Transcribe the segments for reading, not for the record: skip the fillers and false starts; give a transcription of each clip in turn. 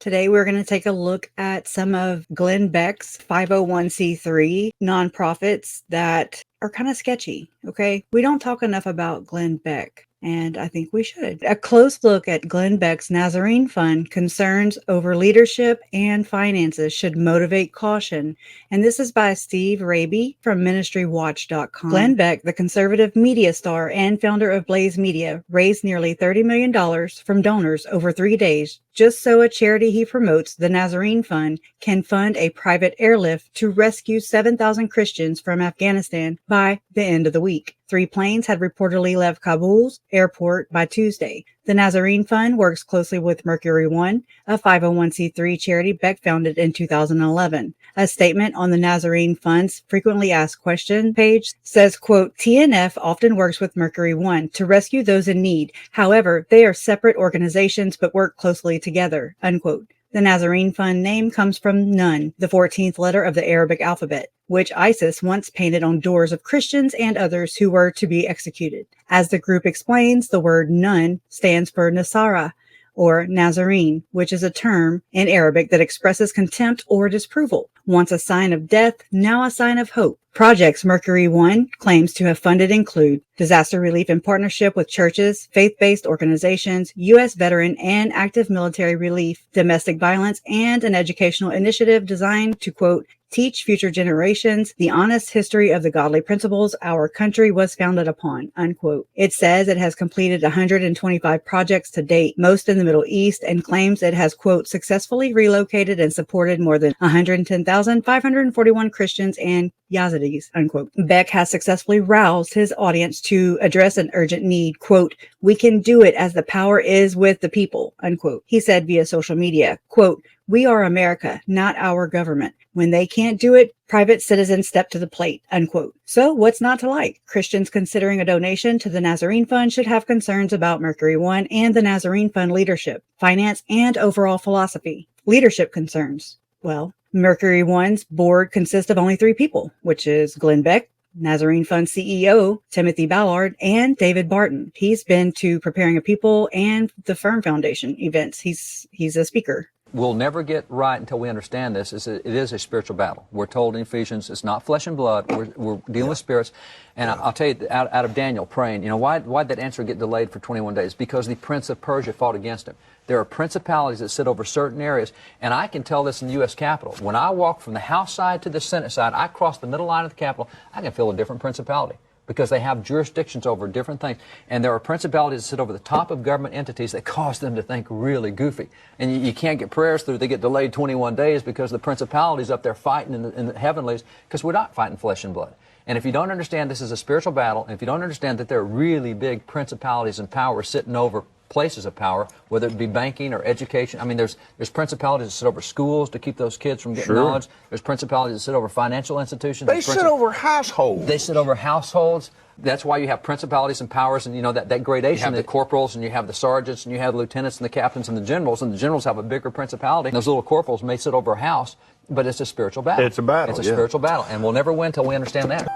Today, we're going to take a look at some of Glenn Beck's 501c3 nonprofits that are kind of sketchy, okay? We don't talk enough about Glenn Beck, and I think we should. A close look at Glenn Beck's Nazarene Fund concerns over leadership and finances should motivate caution. And this is by Steve Raby from MinistryWatch.com. Glenn Beck, the conservative media star and founder of Blaze Media, raised nearly $30 million from donors over 3 days just so a charity he promotes, the Nazarene Fund, can fund a private airlift to rescue 7,000 Christians from Afghanistan by the end of the week. 3 planes had reportedly left Kabul's airport by Tuesday. The Nazarene Fund works closely with Mercury One, a 501c3 charity Beck founded in 2011. A statement on the Nazarene Fund's frequently asked questions page says, quote, TNF often works with Mercury One to rescue those in need. However, they are separate organizations but work closely together, unquote. The Nazarene Fund name comes from Nun, the 14th letter of the Arabic alphabet, which ISIS once painted on doors of Christians and others who were to be executed. As the group explains, the word Nun stands for Nasara, or Nazarene, which is a term in Arabic that expresses contempt or disapproval. Once a sign of death, now a sign of hope. Projects Mercury One claims to have funded include disaster relief in partnership with churches, faith-based organizations, U.S. veteran and active military relief, domestic violence, and an educational initiative designed to, quote, teach future generations the honest history of the godly principles our country was founded upon, unquote. It says it has completed 125 projects to date, most in the Middle East, and claims it has, quote, successfully relocated and supported more than 110,541 Christians and Yazidis, unquote. Beck has successfully roused his audience to address an urgent need, quote, we can do it as the power is with the people, unquote. He said via social media, quote, we are America, not our government. When they can't do it, private citizens step to the plate, unquote. So what's not to like? Christians considering a donation to the Nazarene Fund should have concerns about Mercury One and the Nazarene Fund leadership, finance, and overall philosophy. Leadership concerns. Well, Mercury One's board consists of only 3 people, which is Glenn Beck, Nazarene Fund CEO Timothy Ballard, and David Barton. He's been to Preparing a People and the Firm Foundation events. He's a speaker. We'll never get right until we understand this. It is a spiritual battle. We're told in Ephesians it's not flesh and blood. We're dealing with spirits. And I'll tell you, out of Daniel praying, why'd that answer get delayed for 21 days? Because the prince of Persia fought against him. There are principalities that sit over certain areas, and I can tell this in the U.S. Capitol. When I walk from the House side to the Senate side, I cross the middle line of the Capitol, I can feel a different principality, because they have jurisdictions over different things. And there are principalities that sit over the top of government entities that cause them to think really goofy. And you can't get prayers through. They get delayed 21 days because the principalities up there fighting in the heavenlies, because we're not fighting flesh and blood. And if you don't understand this is a spiritual battle, and if you don't understand that there are really big principalities and powers sitting over places of power, whether it be banking or education. I mean, there's principalities that sit over schools to keep those kids from getting knowledge. There's principalities that sit over financial institutions. They sit over households. They sit over households. That's why you have principalities and powers, and that gradation. You have the corporals, and you have the sergeants, and you have the lieutenants, and the captains, and the generals have a bigger principality. And those little corporals may sit over a house, but it's a spiritual battle. It's a battle. It's a spiritual battle, and we'll never win until we understand that.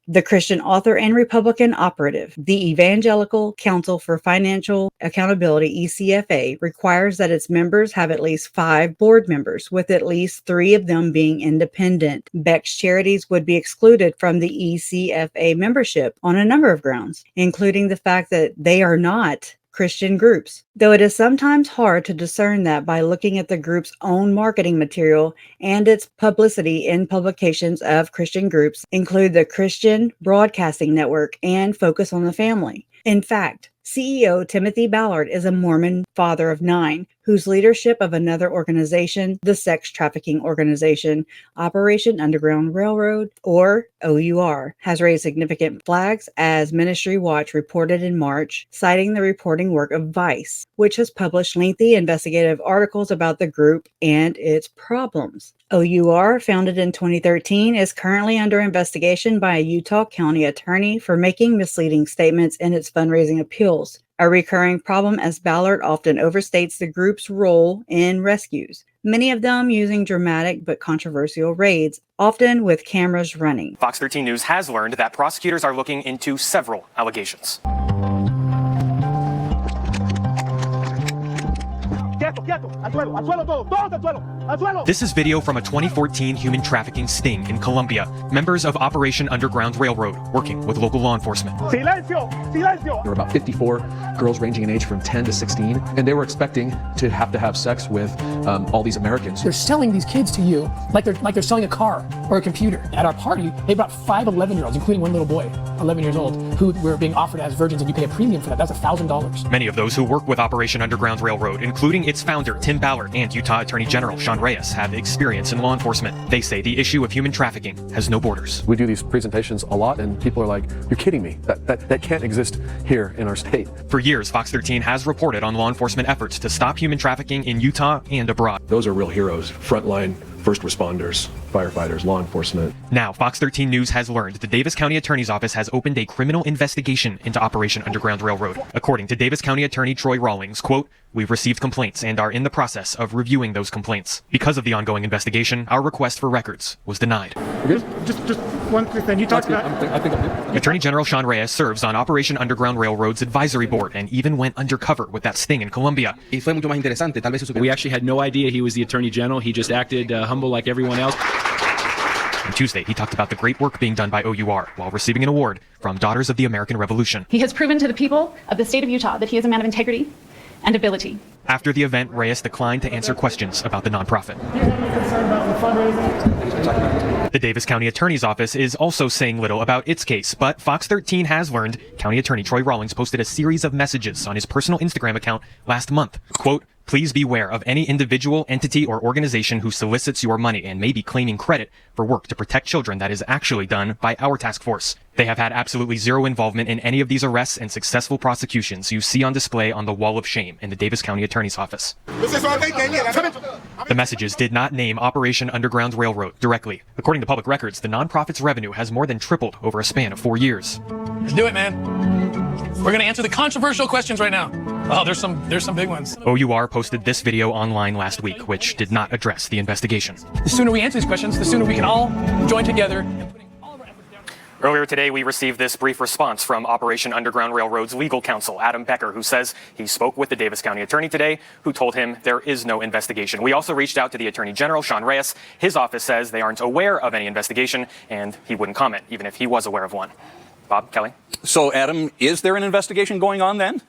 The Christian author and Republican operative, the Evangelical Council for Financial Accountability, ECFA, requires that its members have at least 5 board members, with at least 3 of them being independent. Becks Charities would be excluded from the ECFA membership on a number of grounds, including the fact that they are not Christian groups, though it is sometimes hard to discern that by looking at the group's own marketing material, and its publicity in publications of Christian groups include the Christian Broadcasting Network and Focus on the Family. In fact, CEO Timothy Ballard is a Mormon father of 9 whose leadership of another organization, the sex trafficking organization Operation Underground Railroad, or OUR, has raised significant flags, as Ministry Watch reported in March, citing the reporting work of Vice, which has published lengthy investigative articles about the group and its problems. OUR, founded in 2013, is currently under investigation by a Utah County attorney for making misleading statements in its fundraising appeals, a recurring problem as Ballard often overstates the group's role in rescues, many of them using dramatic but controversial raids, often with cameras running. Fox 13 News has learned that prosecutors are looking into several allegations. This is video from a 2014 human trafficking sting in Colombia. Members of Operation Underground Railroad working with local law enforcement. Silencio! Silencio! There were about 54 girls ranging in age from 10 to 16, and they were expecting to have sex with all these Americans. They're selling these kids to you like they're selling a car or a computer. At our party, they brought 5 11-year-olds, including one little boy, 11 years old, who were being offered as virgins, and you pay a premium for that. That's $1,000. Many of those who work with Operation Underground Railroad, including its founder, Tim Ballard, and Utah Attorney General Sean Reyes, have experience in law enforcement. They say the issue of human trafficking has no borders. We do these presentations a lot, and people are like, "You're kidding me. That can't exist here in our state." For years, Fox 13 has reported on law enforcement efforts to stop human trafficking in Utah and abroad. Those are real heroes, frontline first responders, firefighters, law enforcement. Now, Fox 13 News has learned the Davis County Attorney's Office has opened a criminal investigation into Operation Underground Railroad. According to Davis County Attorney Troy Rawlings, quote, "We've received complaints and are in the process of reviewing those complaints. Because of the ongoing investigation, our request for records was denied." Just one quick thing. You talked about... I think I'm good. Attorney General Sean Reyes serves on Operation Underground Railroad's advisory board and even went undercover with that sting in Colombia. We actually had no idea he was the Attorney General. He just acted humble like everyone else. On Tuesday, he talked about the great work being done by OUR while receiving an award from Daughters of the American Revolution. He has proven to the people of the state of Utah that he is a man of integrity and ability. After the event, Reyes declined to answer questions about the nonprofit. The Davis County Attorney's Office is also saying little about its case, but Fox 13 has learned County Attorney Troy Rawlings posted a series of messages on his personal Instagram account last month. Quote, "Please beware of any individual, entity, or organization who solicits your money and may be claiming credit for work to protect children that is actually done by our task force. They have had absolutely zero involvement in any of these arrests and successful prosecutions you see on display on the wall of shame in the Davis County Attorney's Office." The messages did not name Operation Underground Railroad directly. According to public records, the nonprofit's revenue has more than tripled over a span of 4 years. Let's do it, man. We're going to answer the controversial questions right now. Oh, there's some big ones. OUR posted this video online last week, which did not address the investigation. The sooner we answer these questions, the sooner we can all join together. Earlier today, we received this brief response from Operation Underground Railroad's legal counsel, Adam Becker, who says he spoke with the Davis County Attorney today, who told him there is no investigation. We also reached out to the Attorney General, Sean Reyes. His office says they aren't aware of any investigation, and he wouldn't comment, even if he was aware of one. Bob, Kelly? So, Adam, is there an investigation going on then?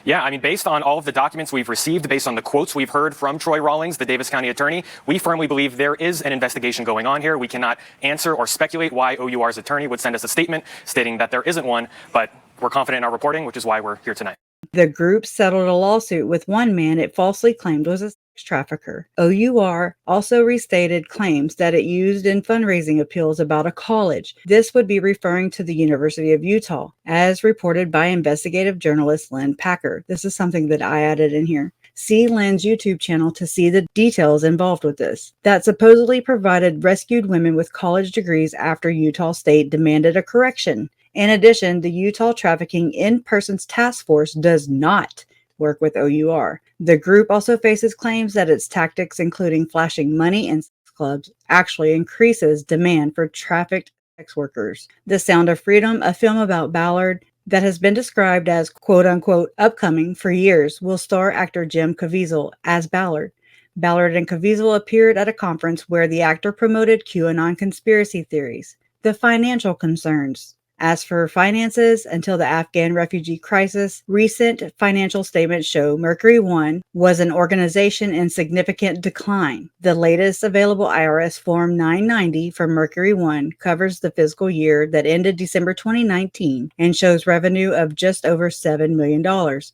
Yeah, I mean, based on all of the documents we've received, based on the quotes we've heard from Troy Rawlings, the Davis County attorney, we firmly believe there is an investigation going on here. We cannot answer or speculate why OUR's attorney would send us a statement stating that there isn't one, but we're confident in our reporting, which is why we're here tonight. The group settled a lawsuit with one man it falsely claimed was a sex trafficker. OUR also restated claims that it used in fundraising appeals about a college. This would be referring to the University of Utah, as reported by investigative journalist Lynn Packer. This is something that I added in here. See Lynn's YouTube channel to see the details involved with this. That supposedly provided rescued women with college degrees after Utah State demanded a correction. In addition, the Utah Trafficking in Persons Task Force does not work with OUR. The group also faces claims that its tactics, including flashing money in sex clubs, actually increases demand for trafficked sex workers. The Sound of Freedom, a film about Ballard that has been described as quote-unquote upcoming for years, will star actor Jim Caviezel as Ballard. Ballard and Caviezel appeared at a conference where the actor promoted QAnon conspiracy theories. The financial concerns. As for finances, until the Afghan refugee crisis, recent financial statements show Mercury One was an organization in significant decline. The latest available IRS Form 990 for Mercury One covers the fiscal year that ended December 2019 and shows revenue of just over $7 million,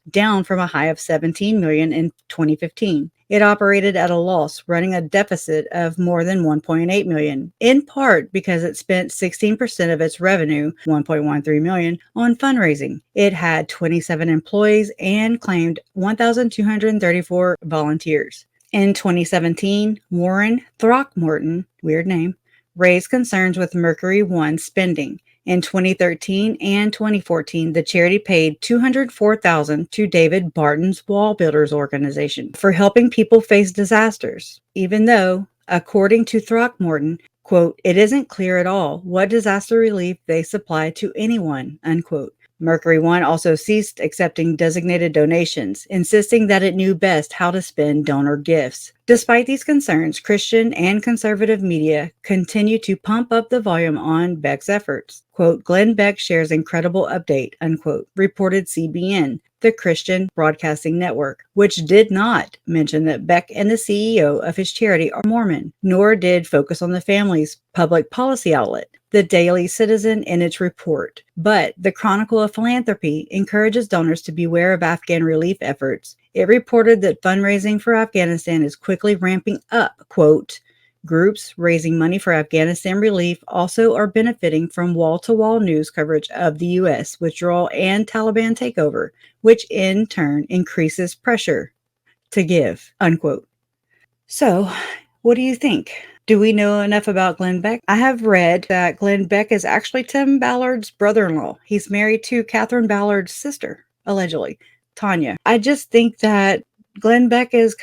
down from a high of $17 million in 2015. It operated at a loss, running a deficit of more than $1.8 million, in part because it spent 16% of its revenue, $1.13 million, on fundraising. It had 27 employees and claimed 1,234 volunteers. In 2017, Warren Throckmorton, weird name, raised concerns with Mercury One spending. In 2013 and 2014, the charity paid $204,000 to David Barton'S Wall Builders Organization for helping people face disasters, even though, according to Throckmorton, quote, "it isn't clear at all what disaster relief they supply to anyone," unquote. Mercury One also ceased accepting designated donations, insisting that it knew best how to spend donor gifts. Despite these concerns, Christian and conservative media continue to pump up the volume on Beck's efforts. Quote, Glenn Beck shares incredible update, unquote, reported CBN, the Christian Broadcasting Network, which did not mention that Beck and the CEO of his charity are Mormon, nor did focus on the family's public policy outlet, the Daily Citizen, in its report. But the Chronicle of Philanthropy encourages donors to beware of Afghan relief efforts. It reported that fundraising for Afghanistan is quickly ramping up. Quote, groups raising money for Afghanistan relief also are benefiting from wall-to-wall news coverage of the U.S. withdrawal and Taliban takeover, which in turn increases pressure to give, unquote. So, what do you think? Do we know enough about Glenn Beck? I have read that Glenn Beck is actually Tim Ballard's brother-in-law. He's married to Catherine Ballard's sister, allegedly, Tanya. I just think that Glenn Beck is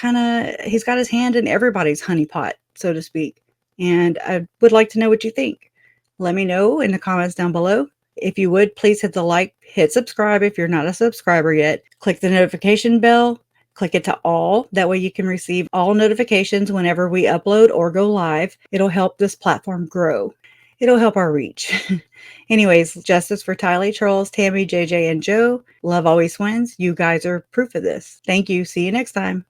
he's got his hand in everybody's honeypot, so to speak. And I would like to know what you think. Let me know in the comments down below. If you would, please hit the like, hit subscribe if you're not a subscriber yet. Click the notification bell. Click it to all. That way you can receive all notifications whenever we upload or go live. It'll help this platform grow. It'll help our reach. Anyways, justice for Tylee, Charles, Tammy, JJ, and Joe. Love always wins. You guys are proof of this. Thank you. See you next time.